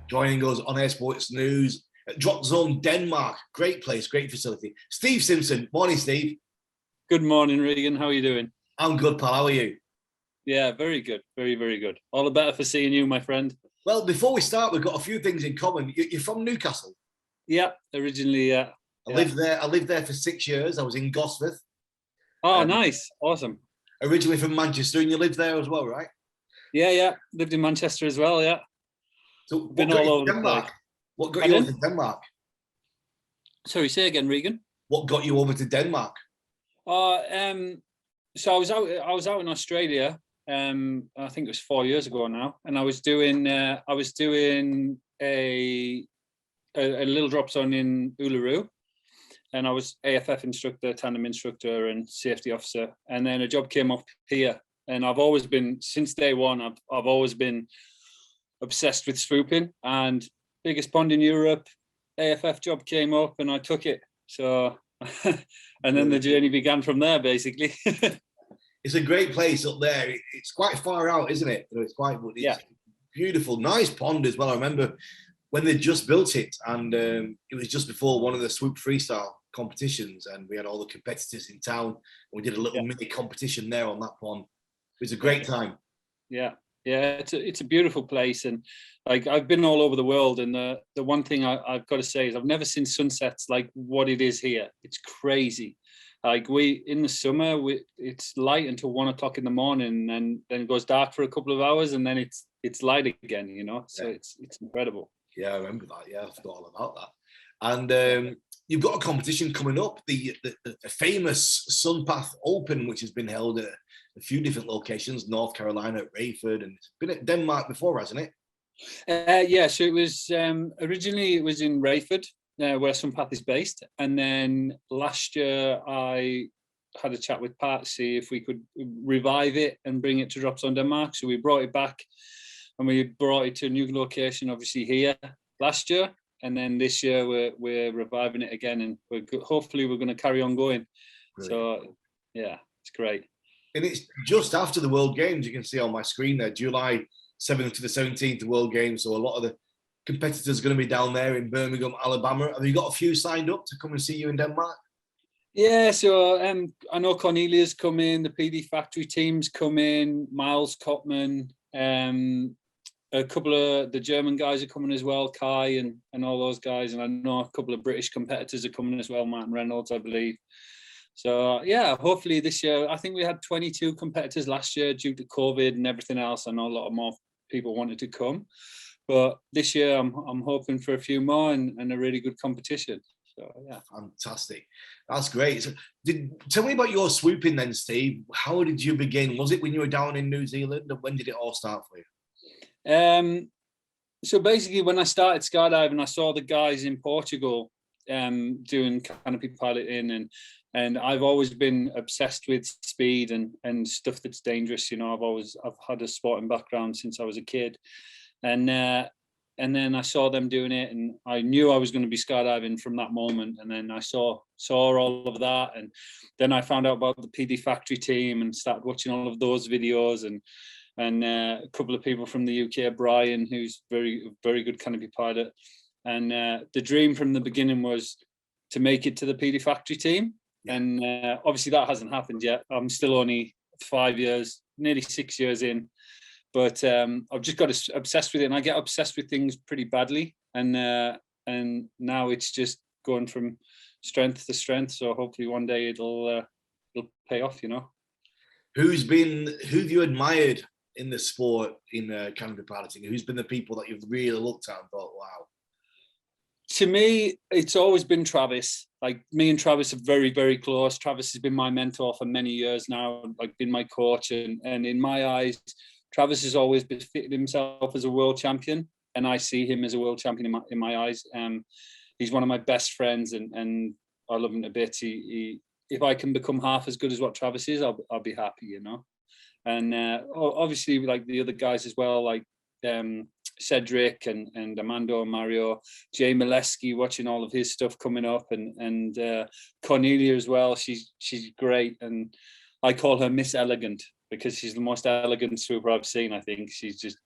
joining us on Air Sports News at Drop Zone Denmark. Great place, great facility. Steve Simpson. Morning, Steve. Good morning, Regan. How are you doing? I'm good, pal. How are you? Yeah, very good. Very, very good. All the better for seeing you, my friend. Well, before we start, we've got a few things in common. You're from Newcastle? Yeah, originally, yeah. I lived there for 6 years. I was in Gosforth. Oh, nice. Awesome. Originally from Manchester, and you lived there as well, right? Yeah. Lived in Manchester as well, yeah. So Been all over the place. What got you over to Denmark? Sorry, say again, Regan. What got you over to Denmark? So I was out in Australia. I think it was 4 years ago now, and I was doing a little drop zone in Uluru, and I was AFF instructor, tandem instructor, and safety officer. And then a job came up here, and I've always been, since day one, I've always been obsessed with swooping. And biggest pond in Europe, AFF job came up, and I took it. So, and then the journey began from there, basically. It's a great place up there. It's quite far out, isn't it? It's beautiful, nice pond as well. I remember when they just built it, and it was just before one of the swoop freestyle competitions, and we had all the competitors in town. We did a little mini competition there on that pond. It was a great time. Yeah, it's a beautiful place, and like I've been all over the world, and the one thing I've got to say is I've never seen sunsets like what it is here. It's crazy. Like in the summer, it's light until 1 o'clock in the morning, and then it goes dark for a couple of hours, and then it's light again. So it's incredible. Yeah, I remember that. Yeah, I forgot all about that. And you've got a competition coming up, the famous Sunpath Open, which has been held at a few different locations, North Carolina, at Rayford, and it's been at Denmark before, hasn't it? Yeah, so it was originally it was in Rayford, where Sunpath is based, and then last year I had a chat with Pat to see if we could revive it and bring it to Drop Zone Denmark. So we brought it back, and we brought it to a new location, obviously here last year, and then this year we're reviving it again, and hopefully we're going to carry on going. Brilliant. So yeah, it's great. And it's just after the World Games. You can see on my screen there, July 7th to the 17th, the World Games. So a lot of the competitors are going to be down there in Birmingham, Alabama. Have you got a few signed up to come and see you in Denmark? Yeah, so I know Cornelia's come in, the PD Factory team's come in, Miles Cotman, a couple of the German guys are coming as well, Kai and all those guys, and I know a couple of British competitors are coming as well, Martin Reynolds, I believe. So yeah, hopefully this year. I think we had 22 competitors last year due to COVID and everything else. I know a lot more people wanted to come, but this year I'm hoping for a few more and a really good competition. So yeah, fantastic. That's great. So, tell me about your swooping then, Steve. How did you begin? Was it when you were down in New Zealand, and when did it all start for you? So basically, when I started skydiving, I saw the guys in Portugal doing canopy piloting, and I've always been obsessed with speed and stuff that's dangerous. I've had a sporting background since I was a kid, and then I saw them doing it, and I knew I was going to be skydiving from that moment. And then I saw all of that, and then I found out about the PD Factory team and started watching all of those videos, and a couple of people from the UK, Brian, who's very, very good canopy pilot. And the dream from the beginning was to make it to the PD Factory team. And obviously that hasn't happened yet. I'm still only 5 years, nearly 6 years in. But I've just got obsessed with it, and I get obsessed with things pretty badly. And now it's just going from strength to strength. So hopefully one day it'll pay off, Who have you admired in the sport, in canopy piloting? Who's been the people that you've really looked at and thought, wow? To me, it's always been Travis. Like, me and Travis are very, very close. Travis has been my mentor for many years now, like been my coach. And in my eyes, Travis has always fitted himself as a world champion. And I see him as a world champion in my eyes. He's one of my best friends, and I love him to bits. If I can become half as good as what Travis is, I'll be happy, And obviously, like the other guys as well, like Cedric and Amando and Mario, Jay Molesky, watching all of his stuff coming up, and Cornelia as well. She's great, and I call her Miss Elegant because she's the most elegant swooper I've seen. I think she's just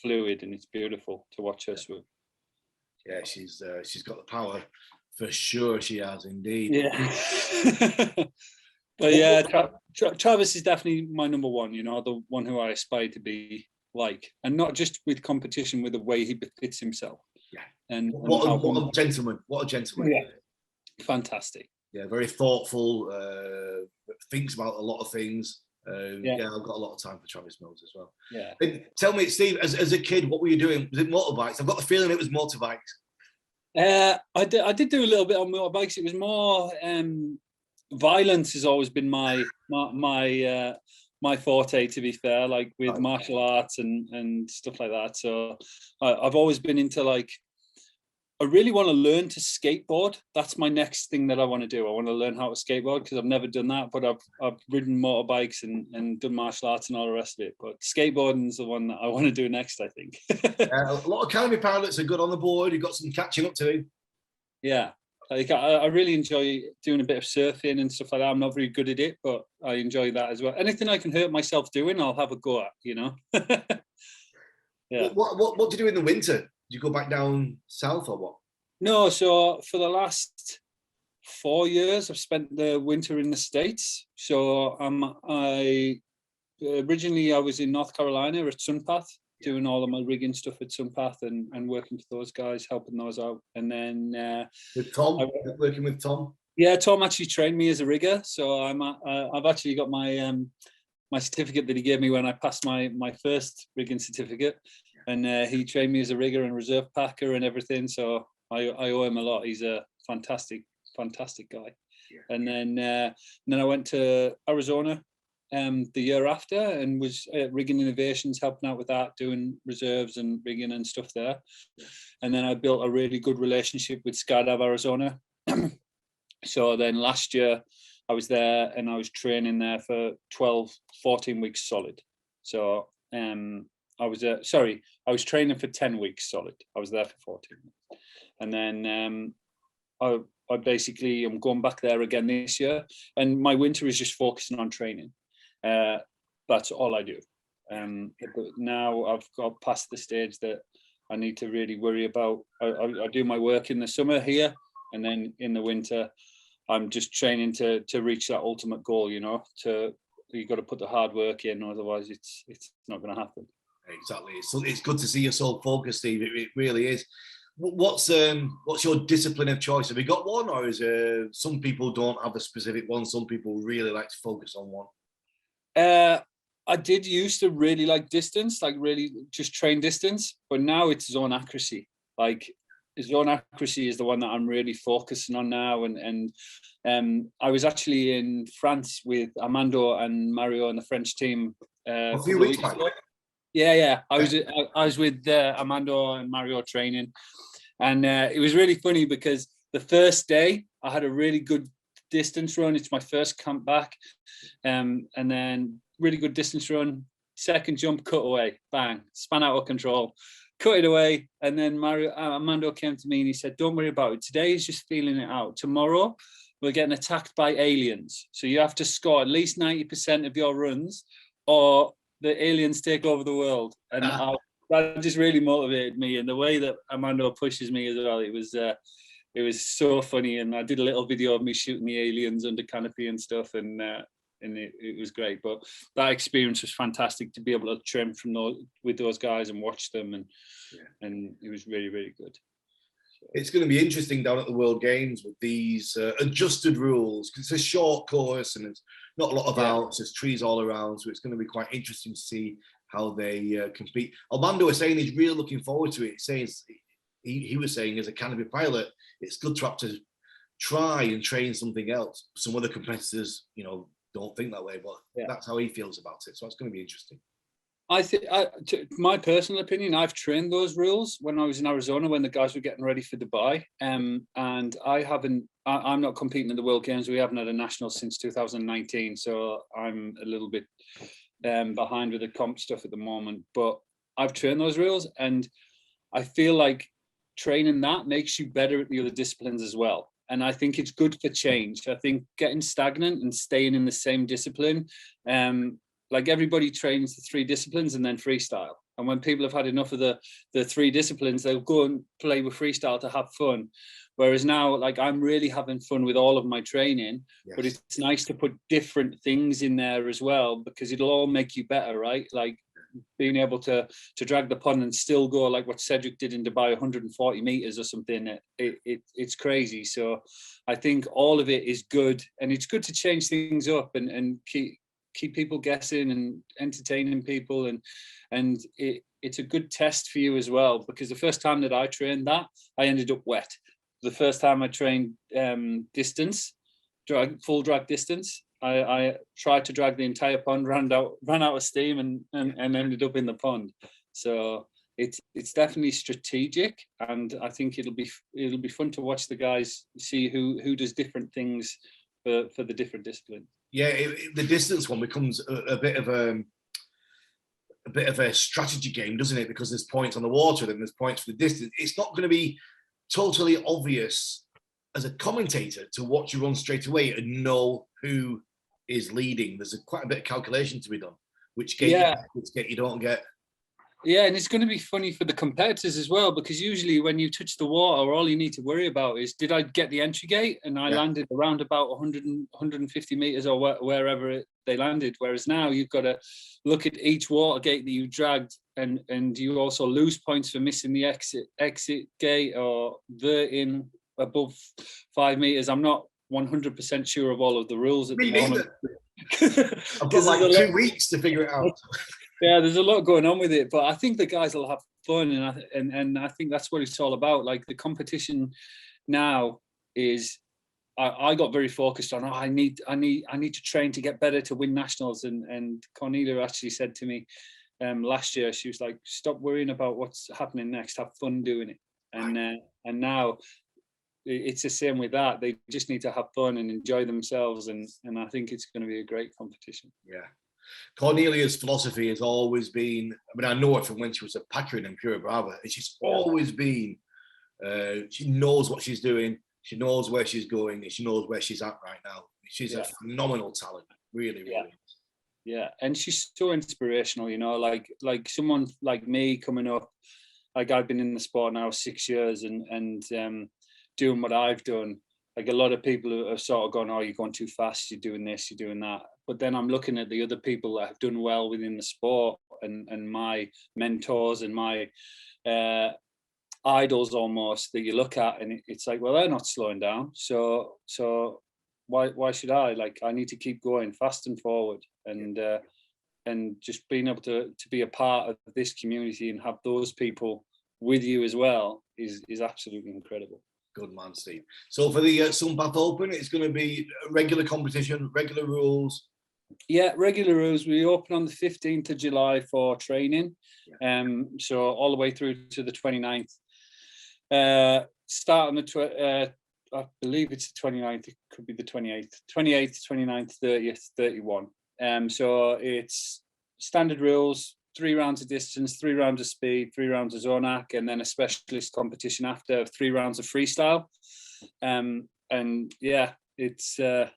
fluid, and it's beautiful to watch her swoop. Yeah, she's got the power for sure. She has indeed. Yeah. But yeah, Travis is definitely my number one, you know, the one who I aspire to be like, and not just with competition, with the way he befits himself. Yeah. And what a gentleman. What a gentleman. Yeah. Fantastic. Yeah, very thoughtful, thinks about a lot of things. Yeah, I've got a lot of time for Travis Mills as well. Yeah. And tell me, Steve, as a kid, what were you doing? Was it motorbikes? I've got the feeling it was motorbikes. I did do a little bit on motorbikes. It was more violence has always been my forte, to be fair, like with martial arts and stuff like that. So I've always been into like, I really want to learn to skateboard. That's my next thing that I want to do. I want to learn how to skateboard because I've never done that, but I've ridden motorbikes and done martial arts and all the rest of it. But skateboarding is the one that I want to do next, I think. A lot of academy pilots are good on the board. You've got some catching up to do. Yeah. Like I really enjoy doing a bit of surfing and stuff like that. I'm not very good at it, but I enjoy that as well. Anything I can hurt myself doing, I'll have a go at, you know. Yeah. What do you do in the winter? Do you go back down south or what? No, so for the last 4 years, I've spent the winter in the States. So I originally was in North Carolina at Sunpath, doing all of my rigging stuff at Sunpath and working for those guys, helping those out. And then with Tom, working with Tom. Yeah, Tom actually trained me as a rigger. So I've actually got my my certificate that he gave me when I passed my first rigging certificate, and he trained me as a rigger and reserve packer and everything. So I owe him a lot. He's a fantastic guy. Yeah. And then I went to Arizona the year after and was at Rigging Innovations, helping out with that, doing reserves and rigging and stuff there. Yeah. And then I built a really good relationship with Skydive Arizona. So then last year I was there and I was training there for 14 weeks solid. So I was training for 10 weeks solid. I was there for 14 weeks. And then I basically am going back there again this year. And my winter is just focusing on training. That's all I do. But now I've got past the stage that I need to really worry about. I do my work in the summer here, and then in the winter, I'm just training to reach that ultimate goal. You know, you got to put the hard work in, otherwise it's not going to happen. Exactly. So it's good to see you so focused, Steve. It really is. What's your discipline of choice? Have you got one, or is some people don't have a specific one? Some people really like to focus on one. I did used to really like distance, like really just train distance, but now it's zone accuracy. Like zone accuracy is the one that I'm really focusing on now. And I was actually in France with Armando and Mario and the French team a few weeks back. Yeah. I was with Armando and Mario training, and it was really funny because the first day I had a really good distance run. It's my first camp back, and then really good distance run. Second jump, cut away, bang, span out of control, cut it away. And then Armando came to me and he said, "Don't worry about it. Today is just feeling it out. Tomorrow we're getting attacked by aliens, so you have to score at least 90% of your runs, or the aliens take over the world." And that just really motivated me. And the way that Armando pushes me as well, it was so funny. And I did a little video of me shooting the aliens under canopy and stuff, and it was great. But that experience was fantastic to be able to train with those guys and watch them, and it was really, really good. So. It's going to be interesting down at the World Games with these adjusted rules, because it's a short course and it's not a lot of outs. There's trees all around, so it's going to be quite interesting to see how they compete. Armando was saying he's really looking forward to it. He was saying as a canopy pilot, it's good to have to try and train something else. Some other competitors, don't think that way, but that's how he feels about it. So it's going to be interesting. I think, my personal opinion, I've trained those rules when I was in Arizona when the guys were getting ready for Dubai, and I'm not competing in the World Games. We haven't had a national since 2019, so I'm a little bit behind with the comp stuff at the moment. But I've trained those rules, and I feel like training that makes you better at the other disciplines as well. And I think it's good for change. I think getting stagnant and staying in the same discipline, like everybody trains the 3 disciplines and then freestyle. And when people have had enough of the three disciplines, they'll go and play with freestyle to have fun. Whereas now, like, I'm really having fun with all of my training, Yes. but it's nice to put different things in there as well, because it'll all make you better, right? Like being able to drag the pond and still go like what Cedric did in Dubai, 140 meters or something. It's crazy. So I think all of it is good, and it's good to change things up and keep people guessing and entertaining people, and it's a good test for you as well, because the first time that I trained that, I ended up wet. The first time I trained full drag distance, I tried to drag the entire pond, ran out of steam, and ended up in the pond. So it's definitely strategic, and I think it'll be fun to watch the guys see who does different things for the different disciplines. Yeah, the distance one becomes a bit of a strategy game, doesn't it? Because there's points on the water, then there's points for the distance. It's not going to be totally obvious as a commentator to watch you run straight away and know who is leading. There's quite a bit of calculation to be done. Which gate you get, which gate you don't get. Yeah, and it's going to be funny for the competitors as well, because usually when you touch the water, all you need to worry about is, did I get the entry gate? And I landed around about 150 meters or wherever they landed. Whereas now you've got to look at each water gate that you dragged, and you also lose points for missing the exit gate or verting above 5 meters. I'm not 100% sure of all of the rules at the moment. I've got like 2 weeks to figure it out. Yeah, there's a lot going on with it, but I think the guys will have fun, and I think that's what it's all about. Like the competition now is, I got very focused on, I need to train to get better to win nationals, and Cornelia actually said to me last year, she was like, stop worrying about what's happening next, have fun doing it. And now it's the same with that. They just need to have fun and enjoy themselves, and I think it's going to be a great competition. Yeah. Cornelia's philosophy has always been, I mean, I know it from when she was a packer in Pura Brava, and she's always been, she knows what she's doing, she knows where she's going, and she knows where she's at right now. She's a phenomenal talent, really. Yeah, and she's so inspirational, you know, like someone like me coming up, like I've been in the sport now 6 years and doing what I've done. Like a lot of people have sort of gone, oh, you're going too fast, you're doing this, you're doing that. But then I'm looking at the other people that have done well within the sport, and my mentors and my idols almost, that you look at, and it's like, well, they're not slowing down. So why should I? Like, I need to keep going fast and forward, and just being able to be a part of this community and have those people with you as well is absolutely incredible. Good man, Steve. So for the Sunpath Open, it's going to be a regular competition, regular rules. Yeah, regular rules. We open on the 15th of July for training. So all the way through to the 29th. Start on the, I believe it's the 29th. It could be the 28th. 28th, 29th, 30th, 31. So it's standard rules. 3 rounds of distance, 3 rounds of speed, 3 rounds of Zonac, and then a specialist competition after, 3 rounds of freestyle. And yeah, it's going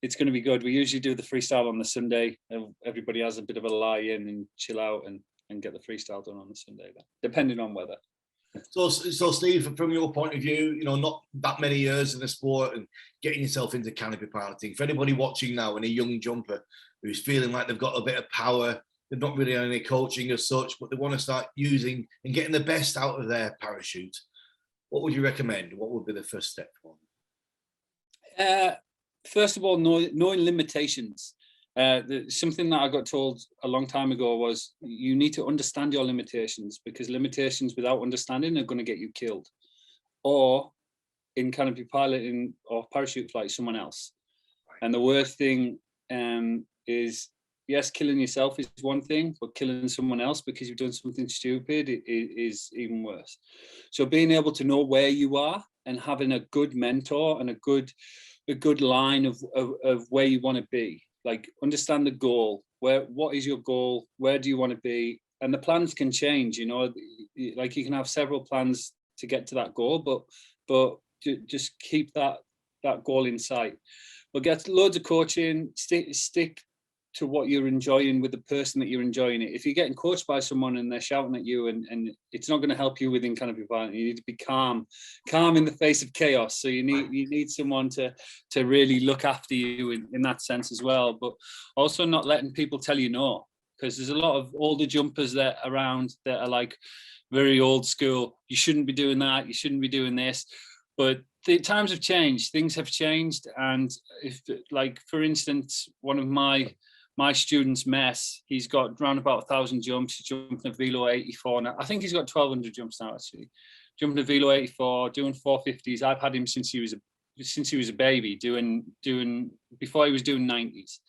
to be good. We usually do the freestyle on the Sunday. Everybody has a bit of a lie in and chill out and get the freestyle done on the Sunday, then, depending on weather. So Steve, from your point of view, you know, not that many years in the sport and getting yourself into canopy piloting, for anybody watching now and a young jumper who's feeling like they've got a bit of power, they've not really had any coaching as such, but they want to start using and getting the best out of their parachute, what would you recommend? What would be the first step for them? First of all, knowing limitations. Something that I got told a long time ago was, you need to understand your limitations, because limitations without understanding are going to get you killed. Or in canopy piloting or parachute flight, someone else. And the worst thing is, yes, killing yourself is one thing, but killing someone else because you've done something stupid is even worse. So being able to know where you are and having a good mentor and a good line of where you want to be. Like, understand the goal. What is your goal? Where do you want to be? And the plans can change, you know, like you can have several plans to get to that goal, but just keep that goal in sight. But get loads of coaching, stick to what you're enjoying with the person that you're enjoying it. If you're getting coached by someone and they're shouting at you, and it's not going to help you within canopy piloting, you need to be calm in the face of chaos. So you need someone to really look after you in that sense as well, but also not letting people tell you no, because there's a lot of older jumpers that are around that are like very old school. You shouldn't be doing that. You shouldn't be doing this. But the times have changed. Things have changed. And if, like, for instance, one of my students, Mess, he's got around about 1,000 jumps. He's jumping a velo 84 now. I think he's got 1,200 jumps now, actually. Jumping a velo 84, doing 450s. I've had him since he was a baby, doing before he was doing 90s.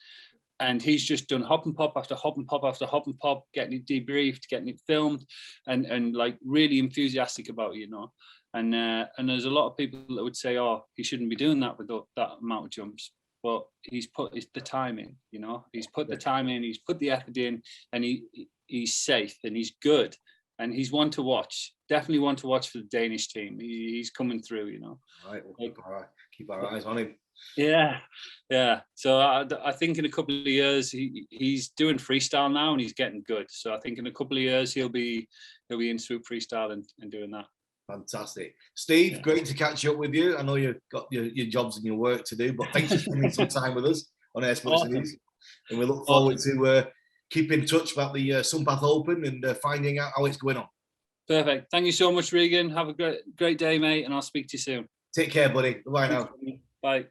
And he's just done hop and pop after hop and pop after hop and pop, getting it debriefed, getting it filmed, and like really enthusiastic about it, you know. And there's a lot of people that would say, oh, he shouldn't be doing that with that amount of jumps. But he's put the time in, you know. He's put the time in, he's put the effort in, and he's safe and he's good. And he's one to watch. Definitely one to watch for the Danish team. He's coming through, you know. All right, we'll keep our eyes on him. Yeah. So I think in a couple of years he's doing freestyle now and he's getting good. So I think in a couple of years he'll be in swoop freestyle and doing that. Fantastic, Steve. Great to catch up with you. I know you've got your jobs and your work to do, but thanks for spending some time with us on Air Sports News. And we look forward to keep in touch about the Sunpath Open and finding out how it's going on. Perfect. Thank you so much, Regan. Have a great day, mate, and I'll speak to you soon. Take care, buddy. Bye now. Bye.